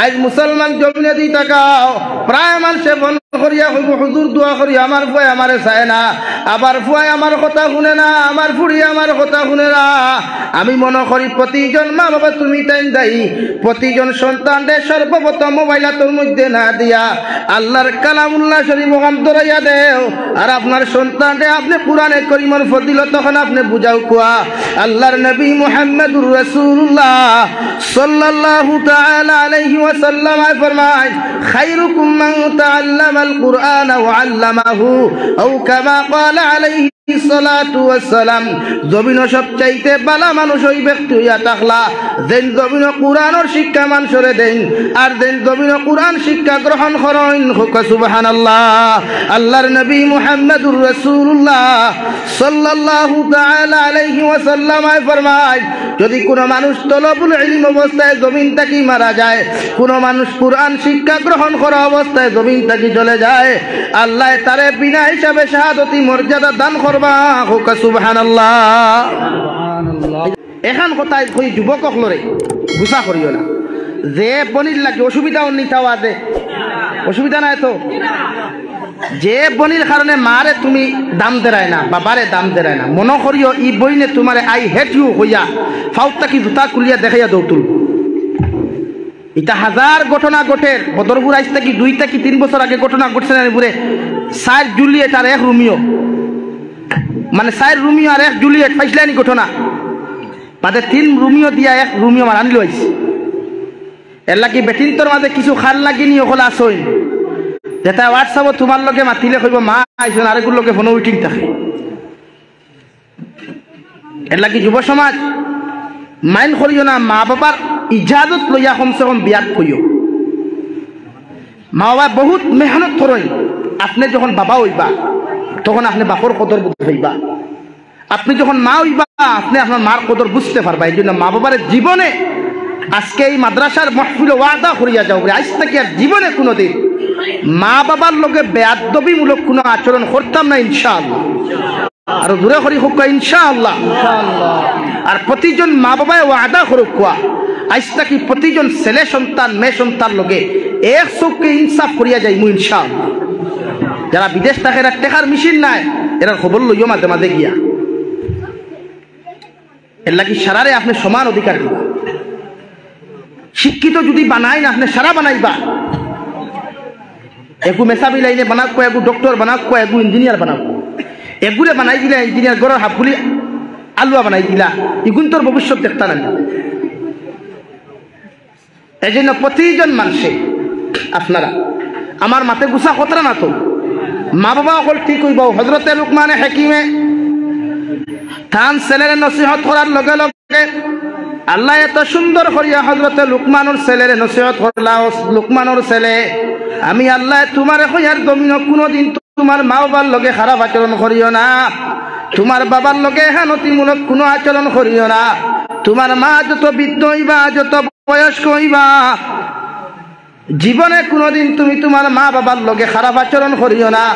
আজ মুসলমান জমিনে দি তাকাও প্রায় মানুষে বন্ধ করিয়া হইব হুজুর দোয়া করি আমার ফুয়াই আমারে চায় না, আবার ফুয়াই আমার কথা শুনে না, আমার ফুড়ি আমার কথা শুনে না। আমি মনে করি প্রতিজন মা বাবা তুমি তাই দায়ী। প্রতিজন সন্তানদের সর্বপ্রথম মোবাইল তোর মধ্যে না দিয়া আল্লাহর কালামুল্লাহ শরীফ ওখান ধরাইয়া দেও। আর আপনার সন্তানরে আপনি কুরআনে করিমের ফজিলত তখন আপনি বুঝাও কুয়া। আল্লাহর নবী মুহাম্মদুর রাসূলুল্লাহ সাল্লাল্লাহু তাআলা আলাইহি ওয়াসাল্লাম ফরমায় খায়রুকুম মান তাআল্লামাল কুরআন ওয়া আল্লামাহু আও কামা ক্বালা আলাইহি সালাতু ওয়াসসালাম। জমিন সবচাইতে বালা মানুষ ওই ব্যক্তি হইয়া থাকলা যেন জমিন কুরআনের শিক্ষা মানুষরে দেন আর যেন জমিন কুরআন শিক্ষা গ্রহণ করেন। হোক সুবহানাল্লাহ। আল্লাহর নবী মুহাম্মদুর রাসূলুল্লাহ সাল্লাল্লাহু তাআলা আলাইহি ওয়াসাল্লাম ফরমায় যদি কোনো মানুষ তলবুল ইলম অবস্থায় জমিন থেকে মারা যায়, কোনো মানুষ কুরআন শিক্ষা গ্রহণ করা অবস্থায় জমিন থেকে চলে যায়, আল্লাহ তারে বিনা হিসাবে শাহাদতি মর্যাদা দান করবা। হোক সুবহানাল্লাহ। এখন কথায় কই যুবকক লরে গুসা করিও না যে বনির লাগে অসুবিধা অন্যতাও আছে, অসুবিধা নাই তো। যে বনির কারণে মারে তুমি দাম দেরায় না, বাবারে দাম দেরায় না, মনে করিও ই বইনে তোমারে আই হেট ইউ হইয়া ফাউটটা কি জুতা খুলিয়া দেখাইয়া দৌতুল। এটা হাজার ঘটনা ঘটের। বদরপুর আজ থেকে 2 থেকে 3 বছর আগে ঘটনা ঘটছে না পুরে 4 জুলিয়েট আর 1 রোমিও, মানে 4 রোমিও আর 1 জুলিয়েট পাইছিলানি ঘটনা। বাদে 3 রোমিও দিয়া 1 রোমিও মার আনলো আইছে। এর লাগি বেটিন্তর মাঝে কিছু খাল লাগিনি ওগুলো আসই যেটা হোয়াটসঅ্যাপে তোমার লগে মাতিলে কইব মা আইসন আরেকগুলো লোকে ফোন উইটিং থাকে। এর লাগি যুব সমাজ মাইন করিও না, মা বাবার ইজাজত লইয়া কমসে কম বিয়াত কইও। মা বাবা বহুত মেহনত করেন। আপনি যখন বাবা হইবা তখন আপনি বাপর কদর বুঝাইবা, আপনি যখন মা হইবা আপনি আপনার মার কদর বুঝতে পারবা। এই জন্য মা বাবার জীবনে আজকে এই মাদ্রাসার মাহফিলে ওয়াদা করিয়া যাও আজ থেকে আর জীবনে কোনোদিন মা বাবার লগে বেয়াদবিমূলক কোনো আচরণ করতাম না ইনশাআল্লাহ। আর দূরে করি হোক ইনশাআল্লাহ। আর প্রতিজন মা বাবায় ওয়াদা করুক কোয়া আজ থেকে প্রতিজন ছেলে সন্তান মেয়ে সন্তান লগে এক চোখকে ইনসাফ করিয়া যাই মু ইনশাআল্লাহ। যারা বিদেশ থাকে এরা টেকার মেশিন নাই, এরা খবর লইও মাঝে মাঝে গিয়া। এর লাগি সারারে আপনি সমান অধিকার দিবা। শিক্ষিত যদি বানাই না আপনি সারা বানাইবা। একু মেসাবি লাইনে বানাক কো, একু ডক্টর বানাক কো, একু ইঞ্জিনিয়ার বানাক, এগুলো বানাই দিলা ইঞ্জিনিয়ার গড়ের হাফগুলি আলুয়া বানাই দিলা, ইগুন তোর ভবিষ্যৎ দেখতা না। এই জন্য প্রতিজন মানুষে আপনারা আমার মাতে গুছা খতরা না তো মা বাবা অকল ঠিক হইব। হজরতে লুকমানে হাকিমে তান ছেলের নসিহত করার লগে লগে আল্লাহ এত সুন্দর করিয়া হজরতে লুকমানোর ছেলের নসিহত করলা। লুকমানোর ছেলে আমি আল্লাহ তোমারে কইয়ার জমিন কোনোদিন তোমার মা বাবার লগে খারাপ আচরণ করিও না, তোমার বাবার লগে হেনতিমূলক কোনো আচরণ করিও না। তোমার মা যত বৃদ্ধ হইবা যত বয়স্ক হইবা জীবনে কোনোদিন তুমি তোমার মা বাবার লগে খারাপ আচরণ করিও না।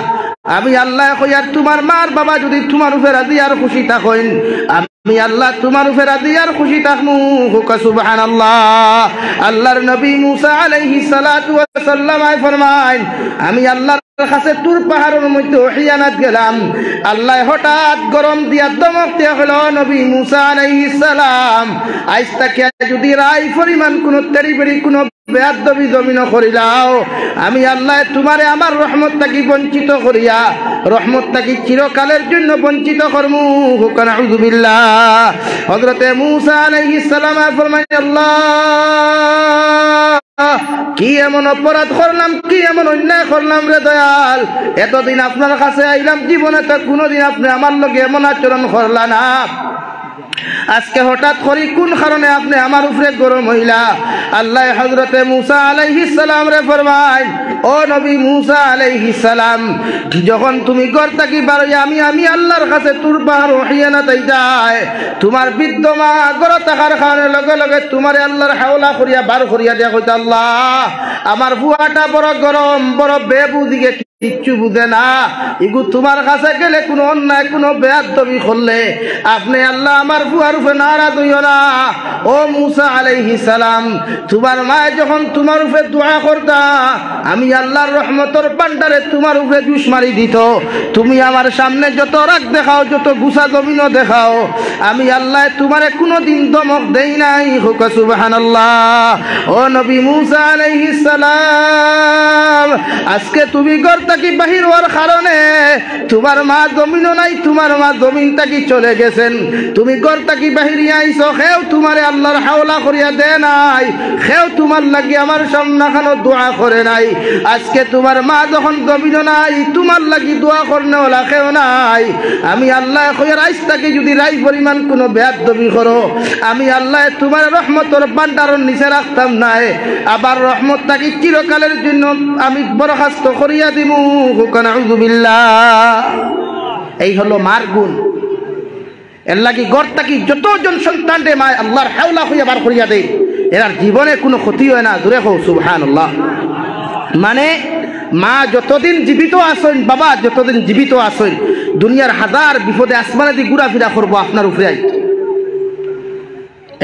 আমি আল্লাহ কইয়ার তোমার মার বাবা যদি তোমার উপরে রাজি আর খুশি থাকেন আমি আল্লাহ তোমার উপরে রাজি আর খুশি থাকমু। হুক সুবহানাল্লাহ। আল্লাহর নবী মুসা আলাইহিস সালাতু ওয়াস সালাম ফরমায় আমি আল্লাহর কাছে তুর পাহাড়ের মধ্যে ওহিয়ানাত গেলাম। আল্লাহ হঠাৎ গরম দিয়া দমক দিয়া হলো নবী মুসা আলাইহিস সালাম আজ তাকে যদি রাই পরিমাণ কোনো তেরিবেরি কোনো বেয়াদবি জমিন করিলাও আমি আল্লাহ তোমারে আমার রহমত থাকি বঞ্চিত করিয়া রহমত থাকি চিরকালের জন্য বঞ্চিত করমু। হুকান আউযুবিল্লাহ। হযরতে মূসা আলাইহিস সালাম ফরমায় আল্লাহ কি এমন অপরাধ করলাম, কি এমন অন্যায় করলাম রে দয়াল, এতদিন আপনার কাছে আইলাম জীবনে তো কোনোদিন আপনি আমার লগে এমন আচরণ করলা না, আজকে হঠাৎ করি কোন কারণে আপনি আমার উপরে গরম হইলা। আল্লাহ হযরতে মূসা আলাইহিস সালাম রে ফরমায় ও নবী মূসা আলাইহিস সালাম যখন তুমি ঘর থেকে বার হইয়া আমি আল্লাহর কাছে তোর পাহাড় ওহিয়ানা তাই যায় তোমার বৃদ্ধ মা ঘর থাকার কারণে লগে লগে তোমারে আল্লাহর হাওলা করিয়া বার করিয়া দেয়া কইতা আল্লাহ আমার বুয়াটা বড় গরম বড় বেবুদিকে কিচ্ছু বুঝে না। এগু তোমার কাছে গেলে কোনো অন্যায় কোনো বেয়াদবি করলে আপনি আল্লাহ আমার বুয়ার উপরে নারাজ হইও না। ও মুসা আলাইহিস সালাম, তোমার মা যখন তোমার উপরে দোয়া করতা, আমি আল্লাহর রহমতের ভান্ডারে তোমার উপরে জুস মারি দিত। তুমি আমার সামনে যত রাগ দেখাও, যত গুছা জমিনও দেখাও, আমি আল্লাহ তোমারে কোনোদিন দমক দেই নাই। হোক সুবহানাল্লাহ। ও নবী মুসা আলাইহিস সালাম, আজকে তুমি ঘর থাকি বাহির হওয়ার কারণে তোমার মা জমিনও নাই, তোমার মা জমিন থাকি চলে গেছেন। তুমি ঘর থাকি বাহিরিয়া আইছো, খেও তোমারে আল্লাহর হাওলা করিয়া দে নাই, খেও তোমার লাগি আমার সামনাখানো দোয়া করে নাই। আজকে তোমার মা যখন জমিনও নাই, তোমার লাগি দোয়া করনে ওলা খেও নাই। আমি আল্লাহ কইয়ার আইস থাকি যদি রাই পরিমাণ কোনো বেয়াদবি করো, আমি আল্লাহ তোমার রহমতের ভান্ডারের নিচে রাখতাম নাই। আবার রহমত থাকি চিরকালের জন্য আমি বরখাস্ত করিয়া দিব। এই হলো মার গুণ। এর লাগি ঘর থাকি যতজন সন্তান রে মা আল্লাহর হাওলা হইয়া বার করিয়া দেয়, এর জীবনে কোনো ক্ষতি হয় না। জোরে হোক সুবহানাল্লাহ। মানে মা যতদিন জীবিত আছেন, বাবা যতদিন জীবিত আছেন, দুনিয়ার হাজার বিপদে আসমানে দিয়ে ঘুরাফিরা করবো আপনার উপরে আই।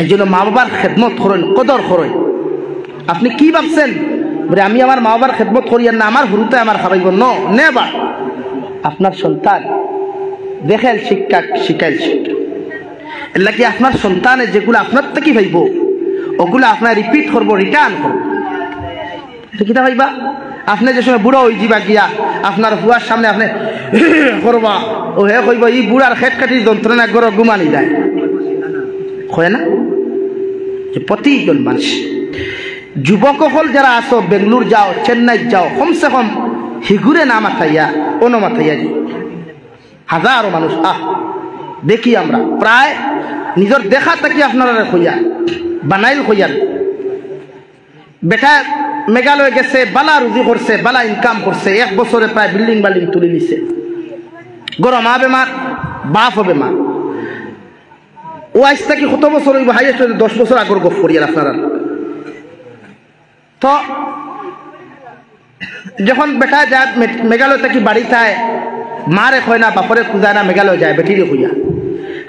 এই জন্য মা বাবার খেদমত করেন, কদর করেন। আপনি কি ভাবছেন বলে আমি আমার মা বাবার খেদমত করি না, আমার হুরুতে আমার খাবাইব? নেবা। আপনার সন্তান দেখেল শিক্ষা শিখাইল শিক্ষা, এর কি আপনার সন্তানে যেগুলো আপনার থেকে ভাইব ওগুলো আপনার রিপিট করবো, রিটার্ন করবো। কিতা ভাইবা? আপনি যে সময় বুড়ো হয়ে যাবা গিয়া আপনার বুয়ার সামনে আপনি করবা, ও হে কইব এই বুড়ার খেট কাটির যন্ত্রণা গড় ঘুমানি যায়, হয় না? যে প্রতিজন মানুষ যুবক হল যারা আসো, বেঙ্গলোর যাও, চেন্নাই যাও, কমসে কম হিগুরে না মাথাইয়া অন্য মাথাইয়া যাই হাজারো মানুষ দেখি আমরা প্রায় নিজের দেখা থাকি আপনারা হইয়া বানাইল হইয়ার বেটা মেঘালয় গেছে, বালা রুজি করছে, বালা ইনকাম করছে, 1 বছরে প্রায় বিল্ডিং বাল্ডিং তুলে নিছে। গরম মা বেমার, বাপ হবে মা। ও আজ থাকি কত বছর হইব? হাইয়েস্ট 10 বছর আগর গপ করিয়ার আপনারা। তো যখন বেটা যায় মেঘালয় থেকে বাড়ি যায়, মারে কয় না, বাপরে খুঁজায় না, মেঘালয় যায় বেটিরে খুঁজা।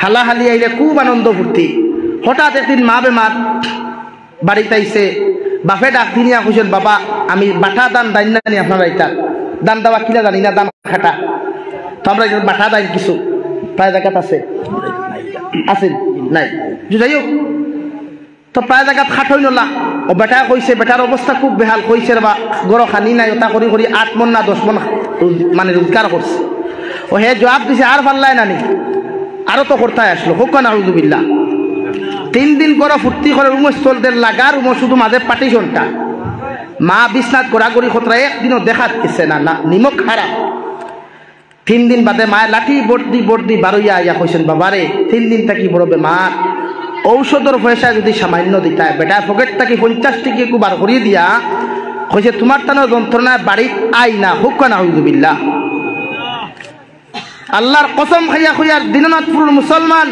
হালাহালি আইলে খুব আনন্দ ফুর্তি। হঠাৎ একদিন মা বেমার, বাড়িতে আইসে, বাপে ডাক দিনিয়া কইছেন, বাবা আমি বাটা দান দাইন না নি আপনারা ইটা দান দেওয়া কিনা জানি না, দান খাটা। তো আমরা বাটা দাইন কিছু প্রায় জায়গাত আছে আছে নাই, যাই হোক। তো প্রায় জায়গাত খাটই নলা। ও বেটা কইছে, বেটার অবস্থা খুব বেহাল, কইছে বা গড় খানি নাই, ওটা করি করি 8 মন না 10 মন মানে রোজগার করছে। ও হে জবাব দিছে, আর পাল্লায় নানি, আরো তো করতে আসলো। হোক না আউযুবিল্লাহ। 3 দিন করে ফুর্তি করে রুমস্থলদের লাগার রুম শুধু মাঝে পার্টিশনটা। মা বিছনাথ গোড়াগড়ি খতরা, একদিনও দেখাচ্ছে না, না নিমক খারাপ। 3 দিন বাদে মায়ের লাঠি বর্দি বর্দি বারইয়া আইয়া কইছেন, বাবারে 3 দিন থাকি বড় বেমার, ঔষধের পয়সা যদি সামান্য দিতায়, বেটা পকেট থাকি 50 টাকা একটু বার করিয়ে দিয়া কইছে তোমার টানো যন্ত্রণায় বাড়িত আই না। হোক না আউযুবিল্লাহ। আল্লাহর কসম খাইয়া খুইয়ার দিনাজপুর মুসলমান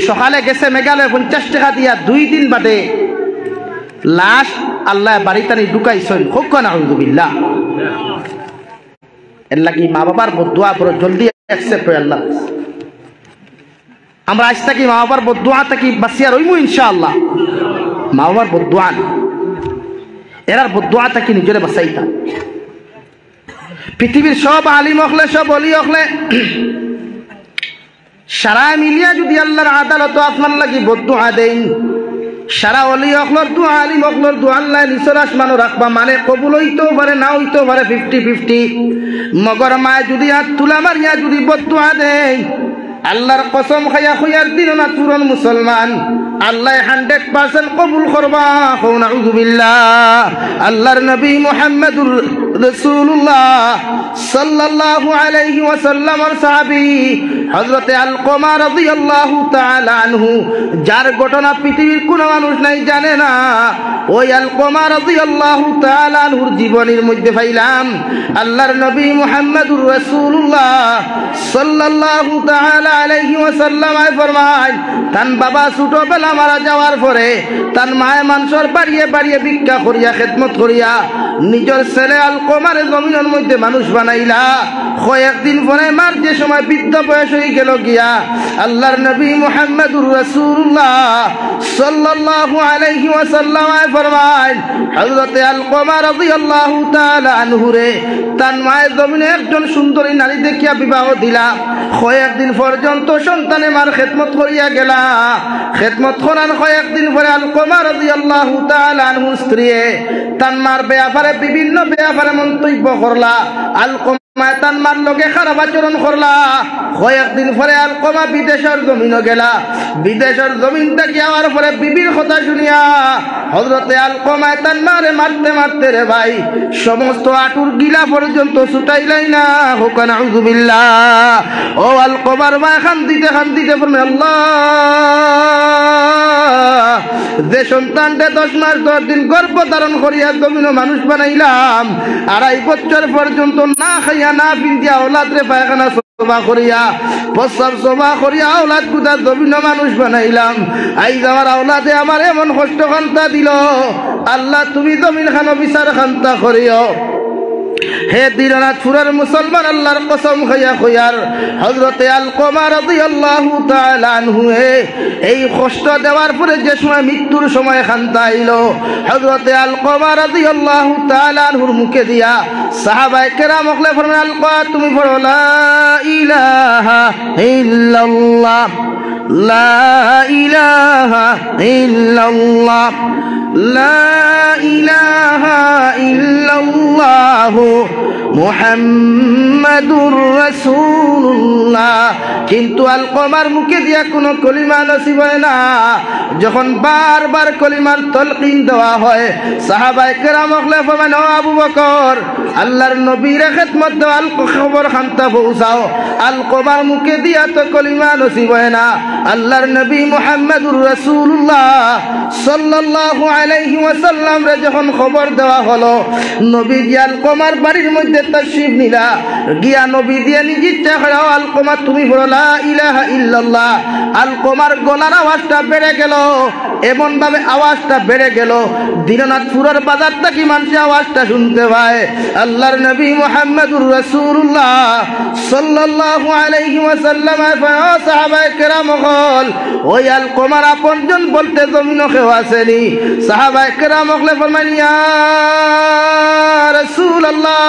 সকালে গেছে মেঘালয় 50 টাকা দিয়া, 2 দিন বাদে লাশ আল্লাহ বাড়িতে ঢুকাইছেন। হোক না আউযুবিল্লাহ। এর লাগি মা বাবার বদদুয়া বড় জলদি অ্যাকসেপ্ট হয় আল্লাহ। আমরা আজ থাকি মা বাবার বদদুয়া থাকি বাঁচিয়া রইমু ইনশাআল্লাহ। মা বাবার বদদুয়া না, এরার বদদুয়া থাকি নিজরে বাঁচাইতা। পৃথিবীর সব আলিম হকলে, সব অলি হকলে সারা মিলিয়া যদি আল্লাহর আদালত আপনার লাগি বদদুয়া দেন, সারা অলি হকলর দোয়া, আলিম হকলর দোয়া আল্লাহ নিচর আসমানও রাখবা, মানে কবুল হইতেও পারে না হইতেও পারে 50-50। মগর মায় যদি হাত তুলা মারিয়া যদি বদদুয়া দেয়, আল্লাহর কসম খাইয়া খুইয়ার দিন না তুরন মুসলমান, আল্লাহ 100% কবুল করবা। নাউযুবিল্লাহ। আল্লাহর নবী মুহাম্মদুর রাসূলুল্লাহ সাল্লাল্লাহু আলাইহি ওয়াসাল্লামের সাহাবী হযরতে আলকমা রাদিয়াল্লাহু তাআলা আনহু, যার ঘটনা পৃথিবীর কোনো মানুষ নাই জানে না, ওই আলকমা রাদিয়াল্লাহু তাআলা আনহুর জীবনের মধ্যে পাইলাম আল্লাহর নবী মুহাম্মদুর রাসূলুল্লাহ সাল্লাল্লাহু তাআলা আলাইহি ওয়াসাল্লাম ফরমান, তান বাবা ছোটবেলা মারা যাওয়ার পরে তান মায়ে মানুষের বাড়িয়ে বাড়িয়ে ভিক্ষা করিয়া খেদমত করিয়া নিজের ছেলে আলকমারে জমিনের মধ্যে মানুষ বানাইলা। কয়েকদিন পরে মার যে সময় বৃদ্ধ বয়স হয়ে গেল গিয়া, আল্লাহর নবী মুহাম্মদুর রাসূলুল্লাহ সাল্লাল্লাহু আলাইহি ওয়াসাল্লাম ফরমায়, হযরতে আলকমা রাদিয়াল্লাহু তাআলা আনহু রে তার মায়ের জমিনে একজন সুন্দরী নারী দেখিয়া বিবাহ দিলা। কয়েকদিন পর্যন্ত সন্তানে মার খেদমত করিয়া গেলা। খেদমত করার কয়েকদিন পরে আলকমা রাদিয়াল্লাহু তাআলা আনহু স্ত্রী তার মার ব্যাপারে বিভিন্ন ব্যাপারে মন্তব্য করলা। আলকমা তার মার লগে খারাপ আচরণ করলা। কয়েকদিন পরে আলকমা বিদেশের জমিনও গেলা। বিদেশের জমিনটা যাওয়ার পরে বিবির কথা শুনিয়া হযরতে আলকমা তার মারে মারতে মারতে রে ভাই সমস্ত আটুর গিলা পর্যন্ত ছুটাইলাই না। হোক নাউযুবিল্লাহ। ও আলকমার মা খান্দিতে খান্দিতে বললেন, আল্লাহ, যে সন্তানটা 10 মাস 10 দিন গর্ভ ধারণ করিয়া জমিন মানুষ বানাইলাম, 2.5 বছর পর্যন্ত না খাইয়া না পিন্দিয়া ওলাদ রে পায়খানা সভা করিয়া প্রস্রাব সভা করিয়া ওলাদ গুদা জমিন মানুষ বানাইলাম। আইজ আমার ওলাদে আমার এমন কষ্ট খান্তা দিল। আল্লাহ তুমি জমিন খানো বিচার খান্তা করিও। হে দিনাজপুরের মুসলমান, আল্লাহর কসম খাইয়া কইয়ার হযরতে আলকমা রাদিয়াল্লাহু তাআলা আনহু এই কষ্ট দেওয়ার পরে যে সময় মৃত্যুর সময় খান্তা আইল, হযরতে আলকমা রাদিয়াল্লাহু তাআলা আনহুর মুখে দিয়া সাহাবায়ে কেরাম ওকলে ফরমান, আলকমা তুমি পড়ো লা ইলাহা ইল্লাল্লাহ, লা ইলাহা ইল্লাল্লাহ, লা ইলাহা ইল্লাল্লাহু মুহাম্মাদুর রাসূলুল্লাহ। কিন্তু আলকমার মুখে দিয়া কোনো কলিমা নসিব হয় না। যখন বারবার কলিমার তলকিন দেওয়া হয়, সাহাবায়ে কেরাম ওকলে ফরমান, ও আবু বকর, আল্লাহর নবীর খেদমত দেওয়ার খবর খান্তা পৌঁছাও। আলকমার মুখে দিয়া তো কলিমা নসিব হয় না। আল্লাহর নবী মুহাম্মদুর রাসূলুল্লাহ সাল্লাল্লাহু আলাইহি ওয়াসাল্লাম রে যখন খবর দেওয়া হলো, নবী আলকমার বাড়ির মধ্যে তাশরীফ নিলা। গিয়া নবী দিয়ে নিজে চাখড়া, আলকমা তুমি বলো লা ইলাহা ইল্লাল্লাহ। আলকমার গলার আওয়াজটা বেড়ে গেল, এমন ভাবে আওয়াজটা বেড়ে গেল দিনাজপুরের বাজার থেকে মানুষ আওয়াজটা শুনতে পায়। আল্লাহর নবী মুহাম্মদুর রাসূলুল্লাহ সাল্লাল্লাহু আলাইহি ওয়াসাল্লাম সাহাবায়ে কেরাম হল ওই আলকমার আপনজন বলতে জমিনও কেউ আসেনি। সাহাবায়ে কেরাম হলে ফরমান, ইয়া রাসূলুল্লাহ,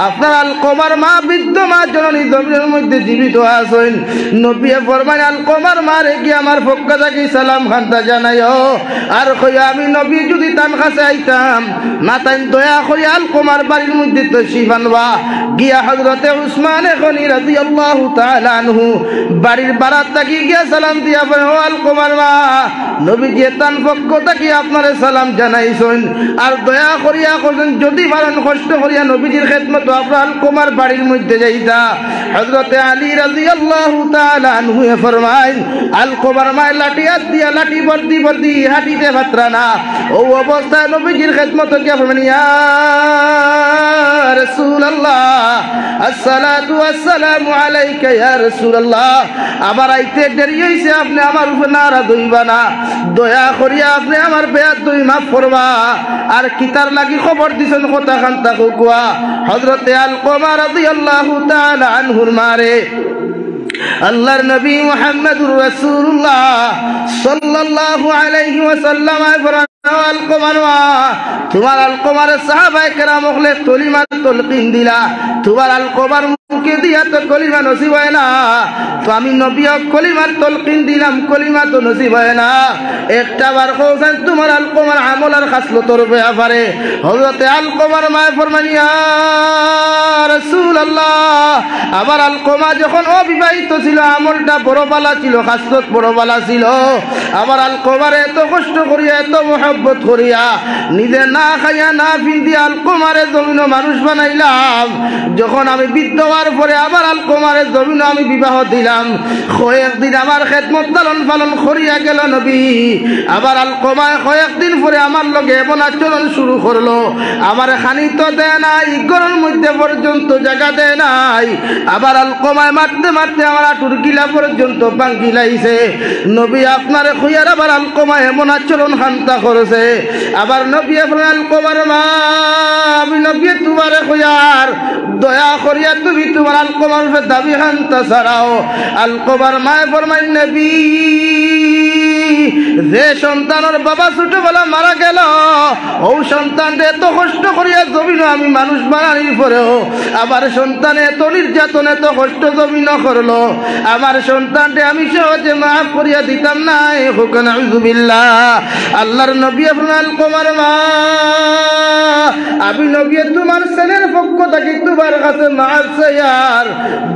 আপনার আলকমার মা বৃদ্ধ মা জননী জমিনের মধ্যে জীবিত আছেন। নবী ফরমান, আলকমার মারে কি আমার পক্ষ থেকে সালাম খান্তা জানাইও। আর কইয়া আমি নবী যদি তার কাছে আইতাম না, তাই দয়া করে আলকমার বাড়ির মধ্যে তশরিফ আনবা। গিয়া হযরতে উসমান গনি রাদিয়াল্লাহু তাআলা আনহু বাড়ির বারাত থেকে গিয়া সালাম দিয়া বলে, ও আলকমার মা, নবী যে তার পক্ষ থেকে আপনারে সালাম জানাইছেন। আর দয়া করিয়া কইছেন যদি পারেন কষ্ট করিয়া নবীজির খেদমত আপনার আলকমার বাড়ির মধ্যে যাইতা। হযরতে আলী রাদিয়াল্লাহু তাআলা আনহু ফরমায়, আলকমার মা লাঠি হাত দিয়া লাঠি বর্দি বর্দি হাঁটিতে পাত্রা না। ও অবস্থায় নবীজির খেদমত গিয়া ফরমান, ইয়া রাসূলুল্লাহ, আসসালাতু ওয়াসসালামু আলাইকা ইয়া রাসূলুল্লাহ। আমার আইতে দেরি হইছে, আপনি আমার উপর নারাজ হইবা না। দয়া করিয়া আপনি আমার বেয়াদবি মাফ করবা। আর কিতার লাগি খবর দিছেন কথা খান্তা কোয়া। হযরতে আলকমা রাদিয়াল্লাহু তাআলা আনহুর মারে আল্লাহর নবী মুহাম্মদুর রাসূলুল্লাহ সাল্লাল্লাহু আলাইহি ওয়াসাল্লাম তোমার আলকমার সাহাবায়ে কেরাম ওকলে কলিমা তলকিন দিলা। তোমার আলকমার মুখে দিয়া তো কলিমা নসিব হয় না। তো আমি নবীও কলিমার তলকিন দিলাম, কলিমা তো নসিব হয় না। একটা বার কওছেন তোমার আলকমার আমল আর খাসলতর ব্যাপারে। হযরতে আলকমার মায়ে ফরমান, ইয়া রাসূলুল্লাহ, আমার আলকমা যখন অবিবাহিত ছিল আমলটা বড় বালা ছিল, খাসলত বড় বালা ছিল। আমার আলকমার এত কষ্ট করিয়া এত মহব্বত করিয়া নিজে না খাইয়া না পিন্দিয়া আলকমারে জমিন মানুষ বানাইলাম। যখন আমি বৃদ্ধ হওয়ার পরে আবার আলকমারে জমিন আমি বিবাহ দিলাম। কয়েকদিন আমার খেদমত লালন পালন করিয়া গেল নবী। আবার আলকমায় কয়েকদিন পরে আমার লগে এমন আচরণ শুরু করলো। আমার খানি তো দেয় নাই, ঘরের মধ্যে পর্যন্ত জায়গা দেয় নাই। আবার আলকমায় মারতে মারতে আমার আটুর গিলা পর্যন্ত ভাঙ্গি লাইছে। নবী আপনারে খুইয়ার আবার আলকমায় এমন আচরণ খান্তা করল। করছে আবার নবী ফরমাল কবার মা আমি নবী তোমারে কইয়ার দয়া করিয়া তুমি তোমার আলকমার দাবি হান্তা ছাড়াও আলকবার মায় ফরমাই নবী যে সন্তানের বাবা ছোটবেলা মারা গেল ও সন্তানটা এত কষ্ট করিয়া জমিন আমি মানুষ বানানির পরেও আবার সন্তানে এত নির্যাতন এত কষ্ট জমিন করলো আমার সন্তানটা আমি সহজে মাফ করিয়া দিতাম না হুকুন আউযুবিল্লাহ আল্লাহর নবী আপনার কমার মা আমি নবী তোমার ছেলের পক্ষ থেকে তোমার কাছে মাফ চাইয়ার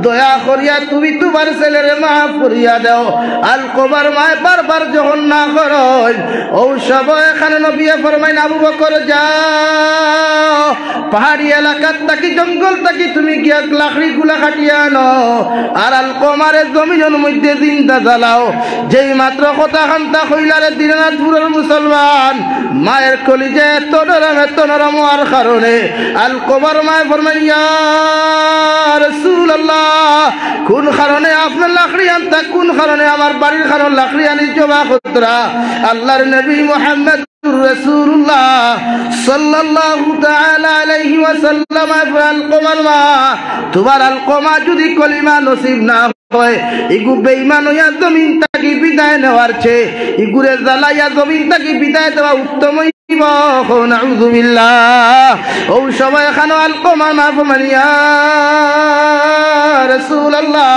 দয়া করিয়া তুমি তোমার ছেলের মাফ করিয়া দাও আল কমার মায় বারবার যখন না করো ও সব এখানে নবী ফরমাইন আবু বকর যাও পাহাড়ি এলাকার থাকি জঙ্গল থাকি তুমি গিয়া লাকড়ি গুলা কাটিয়া আনো আর আল কমারের জমিনের মধ্যে জিন্দা জ্বালাও যেই মাত্র কথা খান্তা কইলারে দিনাজপুরের মুসলমান মায়ের কলিজে এত নরম হওয়ার কারণে আল কমার মায় ফরমাইন ইয়া রাসূলুল্লাহ কোন কারণে আপনার লাকড়ি আনতা কোন কারণে আমার বাড়ির কারণ লাকড়ি আনি জমা করতরা আল্লাহর নবী মুহাম্মদ রাসূলুল্লাহ সাল্লাল্লাহু তাআলা আলাইহি ওয়াসাল্লাম আলকমার মা তোমার আলকমা যদি কলিমা নসিব না হয় ইগু বেঈমান হইয়া জমিন থেকে বিদায় নেওয়ার চেয়ে ইগুরে জ্বালাইয়া জমিন থেকে বিদায় দেওয়া উত্তম নাউযুবিল্লাহ ও সবাই এখানে আলকমার মা ফরমান ইয়া রাসূলুল্লাহ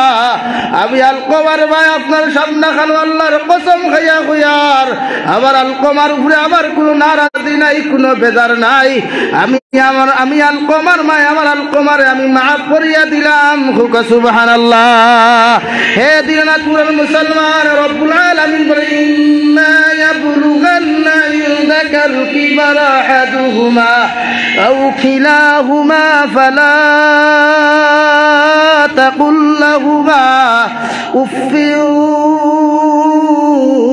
আমি আলকমার ভাই আপনার সামনে খানো আল্লাহর কসম খাইয়া কইয়ার আবার আলকমার উপরে আবার কোনো নারাজি নাই কোনো বেজার নাই আমি আলকমার মা আমার আলকমারে আমি মাফ করিয়া দিলাম হুক সুবহানাল্লাহ হে দিনাজপুরের মুসলমান রব্বুল আলামিন বলেন ইম্মা ইয়াবলুগান্না ইনদাকাল কিবারা আহাদুহুমা আও কিলাহুমা ফালা তাকুল লাহুমা উফফিন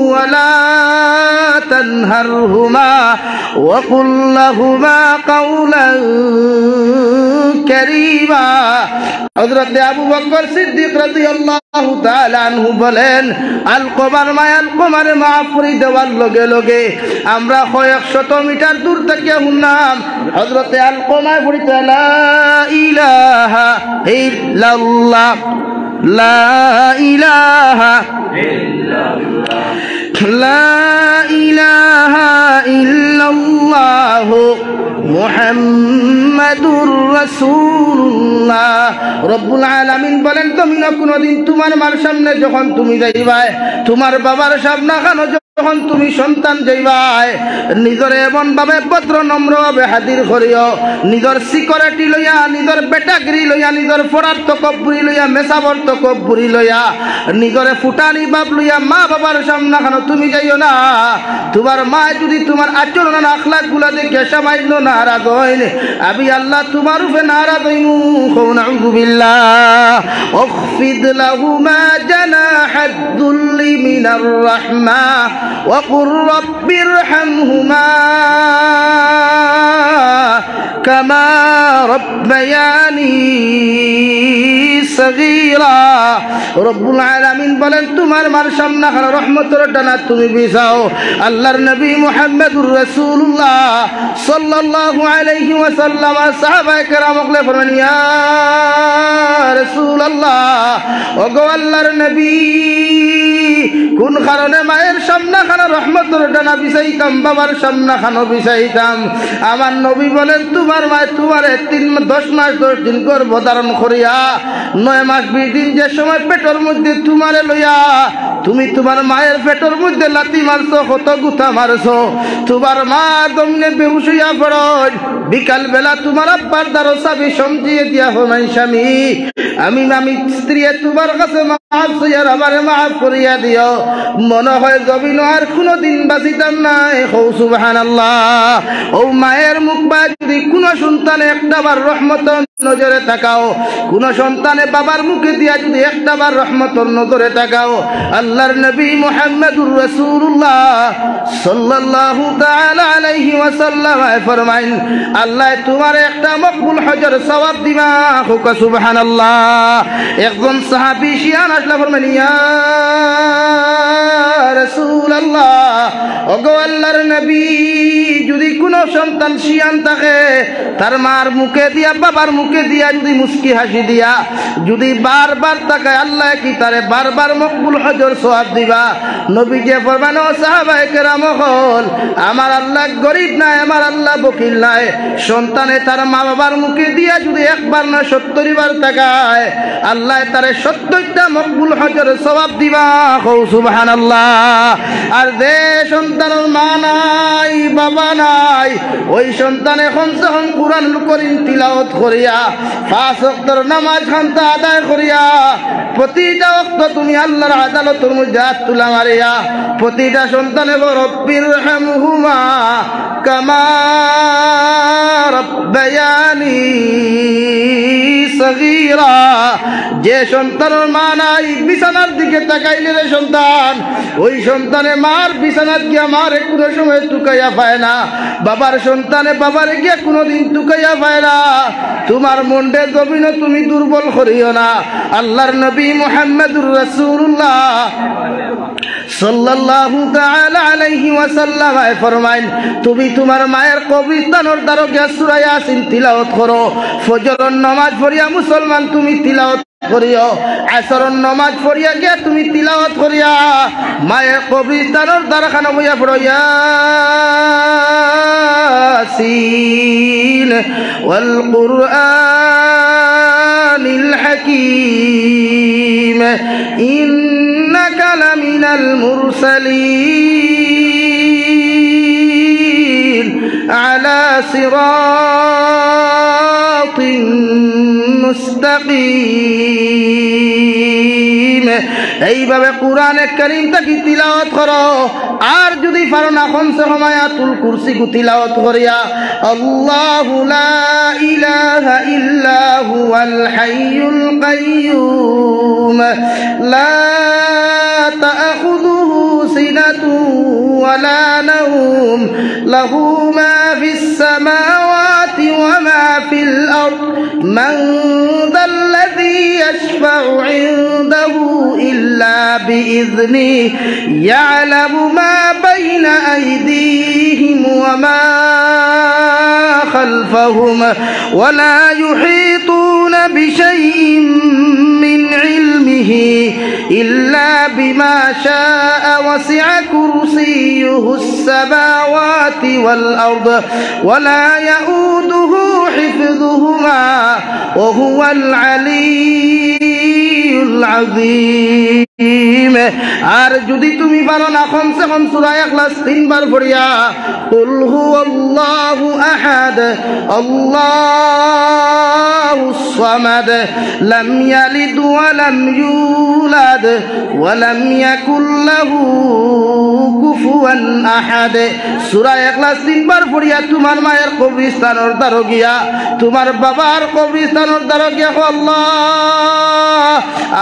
ওয়ালা تنهرهما وقل لهما قولا كريما হযরত আবু বকর সিদ্দিক রাদিয়াল্লাহু তাআলা আনহু বলেন আলকমার মাফ করে দেওয়ার লগে লগে আমরা কয়েকশত মিটার দূর থেকে শুনলাম হযরত আলকমা পড়িতে লা ইলাহা ইল্লাল্লাহ লা ইলাহা ইল্লাল্লাহ লা ইলাহা ইল্লাল্লাহ মুহাম্মাদুর রাসূলুল্লাহ রব্বুল আলামিন বলেন তুমি না কোনদিন তোমার মার সামনে যখন তুমি যাইবা তোমার বাবার সামনে খানো যখন তুমি সন্তান যাইবাই নিজের এমন ভাবে ভদ্র নম্র ভাবে হাজির করিও নিজের সিকিউরিটি লইয়া নিজের বেটাগিরি লইয়া নিজের ফরার তকব্বুরি লইয়া মেসাবর তকব্বুরি লইয়া নিজের ফুটানি বাপ লইয়া মা বাবার সামনে খানো তুমি যাইও না তোমার মা যদি তোমার আচরণ আখলাক গুলা দেখে সামান্য নারাজ হইন আমি আল্লাহ তোমার উপরে নারাজ হইমু নাউযু বিল্লাহ উখফিদ লাহুমা জানাহাদ দুল্লি মিনার রাহমা وقل رب ارحمهما كما ربياني صغيرا রব্বুল আলামিন বলেন তোমার মার সামনে রহমতের ডানা তুমি বিছাও আল্লাহর নবী মুহাম্মদুর রাসূলুল্লাহ সাল্লাল্লাহু আলাইহি ওয়াসাল্লাম সাহাবায়ে কেরামকে ফরমান ইয়া রাসূলুল্লাহ ওগো আল্লাহর নবী কোন কারণে মায়ের সামনে খানা রহমতের ডানা বিছাইতাম বাবার সামনে খানো বিছাইতাম আমার নবী বলেন তোমার মায় তোমার 10 মাস 10 দিন গর্ভধারণ করিয়া 9 মাস 20 দিন যে সময় পেটের মধ্যে তোমারে লইয়া তুমি তোমার মায়ের পেটের মধ্যে লাথি মারছো কত গুতা মারছো তোমার মা দমনে বেহুশ হইয়া পড়ো বিকাল বেলা তোমার আব্বার দ্বারা চাবি সমঝিয়ে দিয়া হই স্বামী আমি স্ত্রী তোমার কাছে মাফ চাইয়ার আমারে মাফ করিয়া দিও মনে হয় জমিন আর কোনদিন বাঁচিতাম না সুবহানাল্লাহ ও মায়ের মুখ বা যদি কোন সন্তানে একটাবার রহমত নজরে তাকাও কোন সন্তানে বাবার মুখে দিয়া যদি একটাবার রহমত নজরে তাকাও আল্লাহর নবী মুহাম্মদুর রাসূলুল্লাহ সাল্লাল্লাহু তাআলা আলাইহি ওয়াসাল্লাম ফরমাইন আল্লাহ তোমার একটা মকবুল হজের সওয়াব দিবা হুক সুবহানাল্লাহ একজন সাহাবী শিয়ান আসলা ফরমাইন ইয়া রাসূলুল্লাহ ওগো আল্লাহর নবী যদি কোনো সন্তান শিয়ান থাকে তার মার মুখে দিয়া বাবার মুখে দিয়া যদি মুস্কি হাসি দিয়া যদি বারবার তাকায় আল্লাহ কি তারে বারবার মকবুল হজের সওয়াব দিবা নবীজি ফরমান ও সাহাবায়ে কেরাম হল আমার আল্লাহ গরিব নাই আমার আল্লাহ বকিল নাই সন্তানে তার মা বাবার মুখে দিয়া যদি একবার না 70 বার তাকায় আল্লাহ তারে 70টা মকবুল হজের সওয়াব দিবা সুবহানাল্লাহ আর যে সন্তানের মা নাই বাবা নাই ওই সন্তান এখন যখন কুরআনুল কারীম তিলাওয়াত করিয়া 5 ওয়াক্তের নামাজ খান্তা আদায় করিয়া প্রতিটা ওয়াক্ত তুমি আল্লাহর আদালতের মধ্যে হাত তুলা মারিয়া প্রতিটা সন্তানে রব্বির রহমহুমা কামা রব্বায়ানি সগীরা যে সন্তানের মা নাই বিছানার দিকে তাকাইলে রে সন্তান ওই সন্তানে মার বিছানাত গিয়া মারে কোনো সময় টুকাইয়া পায় না বাবার সন্তানে বাবারে গিয়া কোনোদিন টুকাইয়া পায় না তোমার মনটা জমিন তুমি দুর্বল করিও না আল্লাহর নবী মুহাম্মদুর রাসূলুল্লাহ সাল্লাল্লাহু তাআলা আলাইহি ওয়াসাল্লাম ফরমাইন তুমি তোমার মায়ের কবরস্থানের দ্বারে গিয়া সূরা ইয়াসিন তিলাওয়াত করো ফজরের নামাজ পড়িয়া মুসলমান তুমি তিলাওয়াত করিও আসরের নামাজ পড়িয়া গিয়া তুমি তিলাওয়াত করিয়া মায়ের কবরস্থানের দ্বারখানা বইয়া পড়ো ইয়াসিন ওয়াল কুরআনিল হাকীম ইন্নাকা লামিনাল মুরসালিন আলা সিরাতিন মুস্তাকিম এইভাবে কোরআনে কারীম তাকি তিলাওয়াত করো আর যদি পারো না কমসে কম আয়াতুল কুরসি কু তিলাওয়াত করিয়া আল্লাহু লা ইলাহা ইল্লা হুয়াল হাইয়ুল কাইয়্যুম লা তাখুযুহু সিনাতুন ওয়ালা নাওম লাহু মা ফিস সামাওয়াতি ওয়া মা ফিল আরদ মান যাল্লাযী ইয়াশফা'ু 'ইনদাহু ইল্লা বিইذনিহি ইয়া'লামু মা বাইনা আইদিহিম ওয়া মা খালফাহুম ওয়া লা ইউহীতুনা বিশাইইন মিন 'ইলমিহি ইল্লা বিমা শাআ ওয়াসি'a কুরসিয়্যুহুস সামাওয়াতি ওয়াল আরদ ওয়া লা ইয়াউদুহু হিফযুহুমা ওয়া হুয়াল আলিয়্যুল আযীম আর যদি তুমি পারো না কমসে কম সূরা ইখলাস 3 বার পড়িয়া কুল হুয়াল্লাহু আহাদ আল্লাহুস সামাদ লাম ইয়ালিদ ওয়া লাম ইউলাদ ওয়া লাম ইয়াকুল লাহু কুফুয়ান আহাদ সূরা ইখলাস 3 বার পড়িয়া তোমার মায়ের কবরস্থানের দ্বারে গিয়া তোমার বাবার কবরস্থানের দ্বারে গিয়া আল্লাহ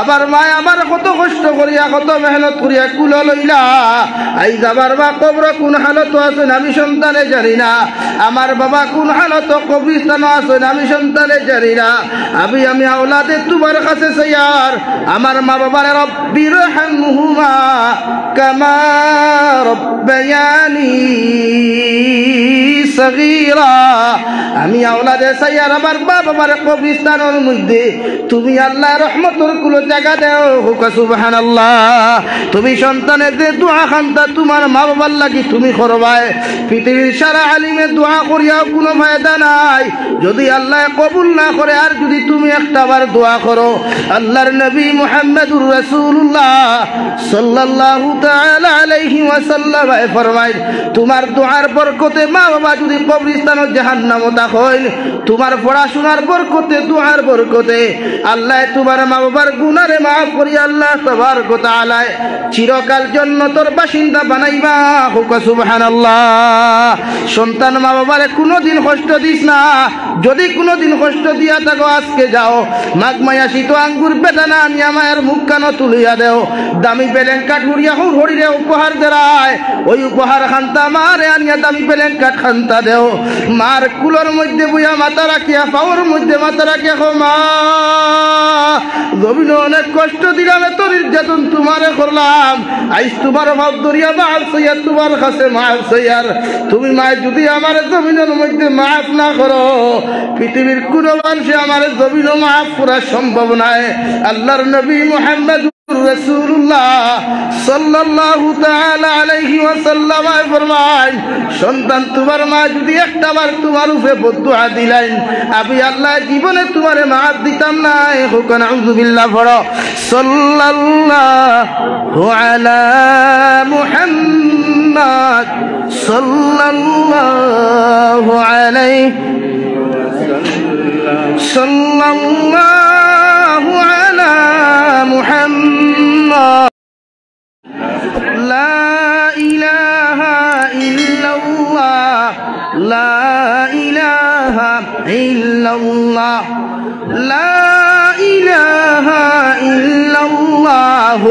আবার মা আমার কত কষ্ট করিয়া কত মেহনত করিয়া কুল লইলা আই যাবার বা কবর কোন হালত আছে আমি সন্তানে জানি না আমার বাবা কোন হালত কবরস্থানে আছে আমি সন্তানে জানি না আমি আওলাদে তোমার কাছে চাইয়ার আমার মা বাবার রব্বির রহমহুমা কামা রব্বায়ানি সগীরা আমি আওলাদে চাইয়ার আমার বাবার কবরস্থানের মধ্যে তুমি আল্লাহ রহমতের কুল জায়গা দাও হুক সুবহানাল্লাহ তুমি সন্তানের যে দোয়া খান্তা তোমার মা বাবার লাগি তুমি করবাই পৃথিবীর সারা আলিমে দোয়া করিয়াও কোনো ফায়দা নাই যদি আল্লাহ কবুল না করে আর যদি তুমি একটাবার দোয়া করো আল্লাহর নবী মুহাম্মদুর রাসূলুল্লাহ সাল্লাল্লাহু তাআলা আলাইহি ওয়াসাল্লাম ফরমায় তোমার দোয়ার বরকতে মা বাবা যদি কবরস্থানের জাহান্নামে কথা কইন তোমার পড়াশোনার বরকতে দুআর বরকতে আল্লাহ তোমার মা বাবার গুনারে মাফ করি আল্লাহ তাবারক ওয়া তাআলা চিরকাল জান্নাতের বাসিন্দা বানাইবা হুক সুবহানাল্লাহ। সন্তান মা বাবারে কোনোদিন কষ্ট দিস না, যদি কোনোদিন কষ্ট দিয়া থাকো আজকে যাও মাঘ মায়া শীত আঙ্গুর বেদানা আনিয়া মায়ের মুখ কানো তুলিয়া দেও, দামি পেলেন কাঠ হুড়িয়া হরিরে উপহার দেয়, ওই উপহার খান্তা মারে আনিয়া দামি পেলেন কাঠ খান্তা দেও, মার কুলোর মধ্যে বুয়া মাথা রাখিয়া পাওয়ার মধ্যে মাথা রাখিয়া খো মা জমিনে অনেক কষ্ট দিলাম, এত নির্যাতন তোমারে করলাম, আইস তোমার ভাব দরিয়া মাফ সইয়ার তোমার কাছে মাফ সইয়ার, তুমি মায় যদি আমার জমিনের মধ্যে মাফ না করো পৃথিবীর কোন মানুষে আমার জমিন মাফ করা সম্ভব নয়। আল্লাহর নবী মুহাম্মদ রাসূলুল্লাহ সাল্লাল্লাহু তাআলা আলাইহি ওয়াসাল্লাম ফরমায় সন্তান তোমার মা যদি একটাবার তোমার উপরে বদদুআ দিলেন আমি আল্লাহ জীবনে তোমারে মাফ দিতাম না। হুকুন আউযুবিল্লাহ পড়ো সাল্লাল্লাহু আলা মুহাম্মদ সাল্লাল্লাহু আলাইহি সাল্লাল্লাহু আলা মুহাম্মদ লা ইলাহা ইল্লাল্লাহ লা ইলাহা ইল্লাল্লাহ লা ইলাহা ইল্লাল্লাহ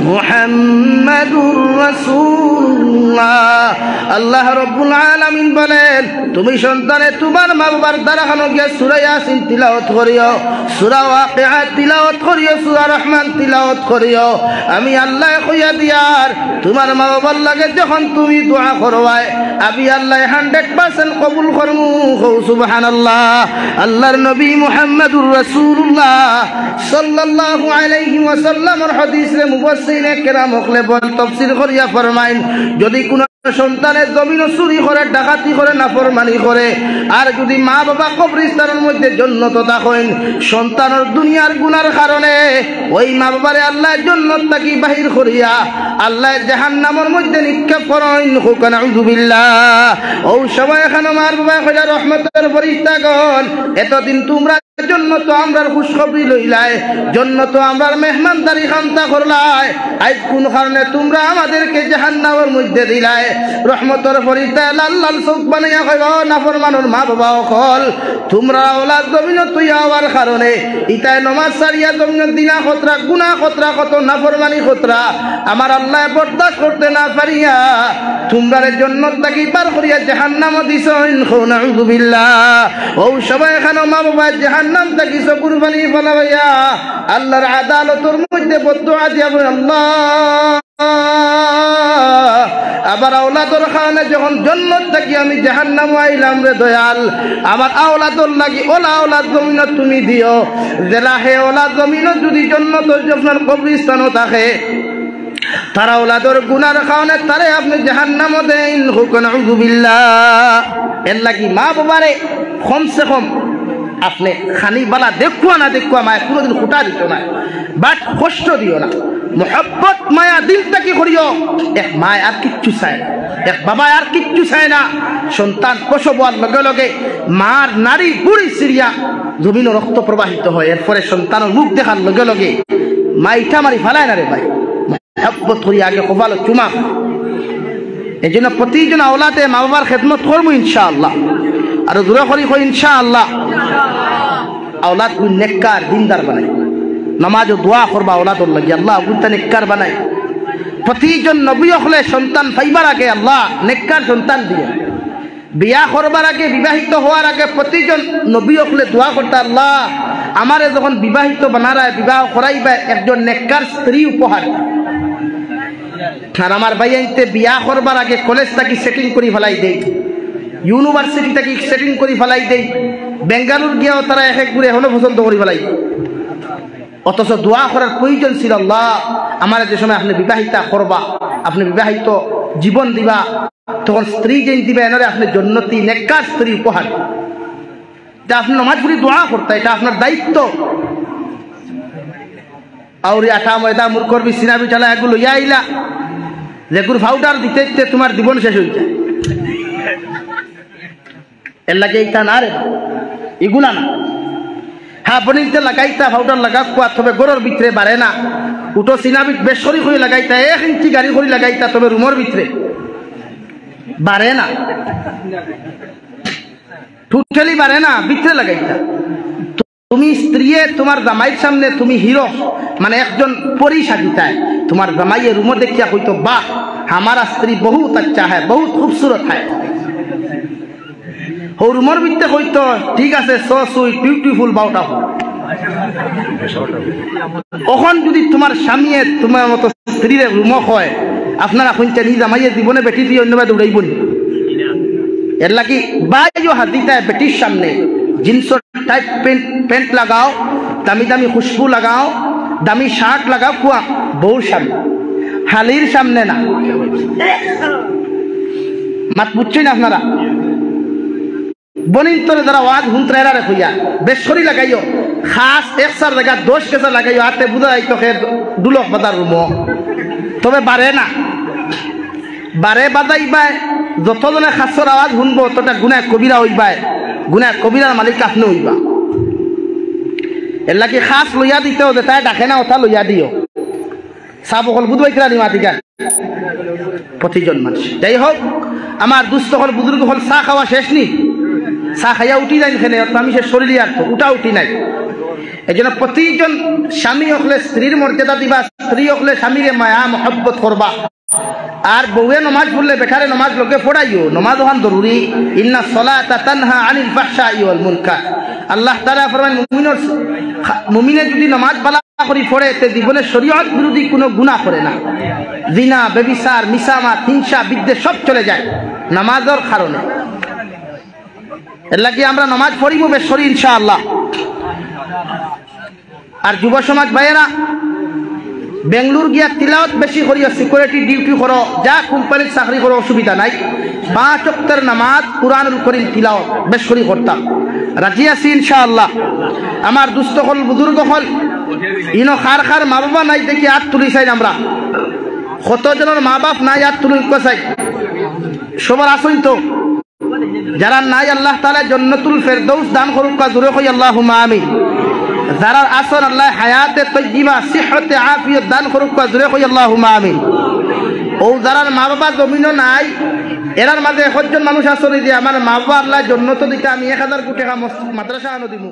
মুহাম্মাদুর রাসূলুল্লাহ। আল্লাহ রাব্বুল আলামিন বলেন তুমি সন্তানে তোমার মা বাবার দ্বারা খানো গিয়া সূরা ইয়াসিন তিলাওয়াত করিও, সূরা ওয়াকিআ তিলাওয়াত করিও, সূরা রহমান তিলাওয়াত করিও। আমি আল্লাহ কইয়া দিয়ার তোমার মা বাবার লাগে যখন তুমি দোয়া করবাই আমি আল্লাহ 100% কবুল করমু। সুবহানাল্লাহ। আল্লাহর নবী মুহাম্মদুর রাসূলুল্লাহ সাল্লাল্লাহু আলাইহি ওয়াসাল্লামের হাদিসে মুফাসসিরিনে কেরাম হকলে বল তাফসীর করিয়া ফরমাইন যদি কোন সন্তানের জমিন চুরি করে ডাকাতি করে নাফরমানি করে আর যদি মা বাবা কবরস্থানের মধ্যে জান্নাত থাকেন সন্তানের দুনিয়ার গুনার কারণে ওই মা বাবারে আল্লাহ জান্নাত থেকে বাহির করিয়া আল্লাহ জাহান্নামের মধ্যে নিক্ষেপ করেন। হুকুন আউযুবিল্লাহ। ও সময় এখানে মার বাবা কইরা রহমতের ফেরেশতাগণ এতদিন তোমরা জন্নত আমরার খুশখবরি লইলাই, জন্নত আমরার মেহমানদারি খান্তা করলাই, আজ কোন কারণে তোমরা আমাদেরকে জাহান্নামের মধ্যে দিলাই। রহমতের ফরিস্তা লাল লাল চোখ বানাইয়া কইব নাফরমানের মা বাবা সকল তোমরা ওলাদ জমিন তুই হওয়ার কারণে ইতায় নমাজ সারিয়া জমিন দিনা খতরা গুনাহ খতরা কত নাফরমানি খতরা আমার আল্লাহ বরদাস্ত করতে না পারিয়া তোমরার জন্নত থাকি পার করিয়া জাহান্নামে দিছেন। নাউযুবিল্লাহ। ও সবাই এখানে মা বাবা জাহান্নাম থেকে চকুর পানি ফলাইয়া আল্লাহর আদালতের মধ্যে বদদুআ দিয়া বলেন আল্লাহ আবার আওলাদর কারণে যখন জান্নাত থেকে আমি জাহান্নামে আইলাম রে দয়াল আমার আওলাদর লাগি ওলা আওলাদ জমিন তুমি দিও জেলা হে ওলা জমিন যদি জান্নাতের আপনার কবরস্থানও থাকে তারা ওলাদর গুনার কারণে তারে আপনি জাহান্নামে দেন। হুকুন আউযুবিল্লাহ। এর লাগি মা বাবারে কমসে কম আপনি খানি বালা দেখুয়া না দেখুয়া মায় কোনোদিন খুঁটা দিত না, বাট কষ্ট দিও না, মোহব্বত মায়া দিল থেকে করিও। এক মায় আর কিচ্ছু চায় না, এক বাবা আর কিচ্ছু চায় না। সন্তান প্রসব হওয়ার লগে লগে মার নারী বুড়ি সিরিয়া জমিন রক্ত প্রবাহিত হয়, এরপরে সন্তানের মুখ দেখার লগে লগে মা ইটা মারি ফেলায় না রে ভাই, মোহব্বত করি আগে কপালে চুমা। এই জন্য প্রতিজন আওলাদে মা বাবার খেদমত করবো ইনশাআল্লাহ, আর দূরে করি কই ইনশাআল্লাহ। আওলাদ গুণ নেককার দিনদার বানাই, নামাজ ও দোয়া করবা আওলাদর লাগি আল্লাহ গুণটা নেককার বানাই। প্রতিজন নবী হলে সন্তান পাইবার আগে আল্লাহ নেককার সন্তান দিয়ে, বিয়া করবার আগে বিবাহিত হওয়ার আগে প্রতিজন নবী হলে দোয়া করতে আল্লাহ আমারে যখন বিবাহিত বানারায় বিবাহ করাইবা একজন নেককার স্ত্রী উপহার। আর আমার ভাই আইতে বিয়া করবার আগে কলেজ থাকি সেটিং করে ফেলাই দেই, ইউনিভার্সিটি থাকি সেটিং করে ফেলাই দেই, বেঙ্গালুর গিয়েও তারা এক ঘুরে এখনো পছন্দ করে ফেলাই। অথচ দোয়া করার প্রয়োজন ছিল আল্লাহ আমার যে সময় আপনি বিবাহিতা করবা, আপনি বিবাহিত জীবন দিবা, তখন স্ত্রী যেন দিবা এনারে আপনি জন্নতি নেককার স্ত্রী উপহার। এটা আপনি নামাজ পড়ি দোয়া করতে, এটা আপনার দায়িত্ব। আউরি আটা ময়দা মূর্খর বিছিনা বিছানা এগুলো ইয়া আইলা যেগুলো পাউডার দিতে দিতে তোমার জীবন শেষ হয়ে যায়। এর লাগে এইটা না রে, এগুলা না। হ্যাঁ বনিতে লাগাইতা পাউডার লাগা কুয়া, তবে গরুর ভিতরে বাড়ে না। উটো সিনাবিট বেসরি করে লাগাইতা, 1 ইঞ্চি গাড়ি করে লাগাইতা, তবে রুমের ভিতরে বাড়ে না, টোটালি বাড়ে না, ভিতরে লাগাইতা। তুমি স্ত্রী তোমার জামাইয়ের সামনে তুমি হিরো মানে একজন পরি সাজিতায়, তোমার জামাইয়ের রুমো দেখিয়া হইতো বাহ हमारा स्त्री बहुत अच्छा है, बहुत खूबसूरत है। हो रूमर ভিতরে হইতো ঠিক আছে, সো সুইট বিউটিফুল বাউটা। ওখান যদি তোমার স্বামী তোমার মতো স্ত্রীর রুমো হয়, আপনারা কইতে নি জামাইয়ের জীবনে বেটি দিয়ে অন্যভাবে দৌড়াইবনি। এর লাগি বাইও হাদিতায় বেটির সামনে জিন্স টাইপ প্যান্ট লাগাও, দামি দামি খুশবু লাগাও, দামি শার্ট লাগাও, কুয়া বউর সামনে, হালির সামনে না। মাত বুঝছেন না আপনারা? বনিন তোরে যারা ওয়াজ হুন্ত্রেরা রেখইয়া বেশরি লাগাইও, খাস 1 জায়গা 10 কেসা লাগাইও, আতে বুঝাই তোকে দুলক বাজার রুমো, তবে বাড়ে না। বারে বাজাইবাই যতজনে খাসর আওয়াজ শুনবো ততটা গুনাহ কবিরা হইবাই, গুনাহ কবিরার মালিক আপনি হইবা। এর লাগি খাস লইয়া দিতেও যে তাই ডাকে না, ওটা লইয়া দিও। সাব হল বুধবাই কিরা নিমাতিকা প্রতিজন মানুষ। যাই হোক, আমার দুস্থ হল বুজুর্গ হল চা খাওয়া শেষ নি, চা খাইয়া উঠি নাই এখানে, আমি সে শরীরে আর তো উঠা উঠি নাই। এই জন্য প্রতিজন স্বামী হলে স্ত্রীর মর্যাদা দিবা, স্ত্রী হলে স্বামীরে মায়া মহব্বত করবা। আর বউয়ে নমাজ পড়লে বেটারে নমাজ লোকে পড়াইও, নমাজ ওখান জরুরি। ইন্না সলাতা তানহা আনিল ফাহশাই ওয়াল মুনকার। আল্লাহ তাআলা ফরমান মুমিনে যদি নমাজ বালা করে পড়ে তে জীবনে শরীয়ত বিরোধী কোনো গুনাহ করে না। জিনা, ব্যভিচার, মিসামাত, হিংসা, বিদ্বেষ সব চলে যায় নামাজের কারণে। এর লাগি আমরা নমাজ পড়িব বেশরি ইনশাআল্লাহ। আর যুব সমাজ ভাইয়েরা বেঙ্গলুর গিয়া তিলাওয়াত বেশি করিয়া সিকিউরিটি ডিউটি করো, যা কোম্পানির চাকরি করো অসুবিধা নাই। 5 ওয়াক্তের নামাজ কুরআনুল কারীম তিলাওয়াত বেশ করি করতাম, রাজি আছি ইনশাআল্লাহ। আমার দুস্থ হল বুজুর্গ হল ইনো খার খার মা বাবা নাই দেখি হাত তুলি চাই, আমরা কতজনের মা বাপ নাই হাত তুলি চাই, সবার আসুন তো। যারা নাই আল্লাহ তাআলা জান্নাতুল ফেরদৌস দান করুক, জোরে কই আল্লাহুম্মা আমিন। যারা আসন আল্লাহ হায়াতে তয়্যিবা সিহতে আফিয়ত দান করুক, জোরে কই আল্লাহুম্মা আমিন। ও যারা মা বাবা জমিনও নাই, এরার মাঝে 1 জন মানুষ আসলে যে আমার মা বাবা আল্লাহ জান্নাত দিতে আমি 1000 কোটি টাকা মাদ্রাসা আনো দিব।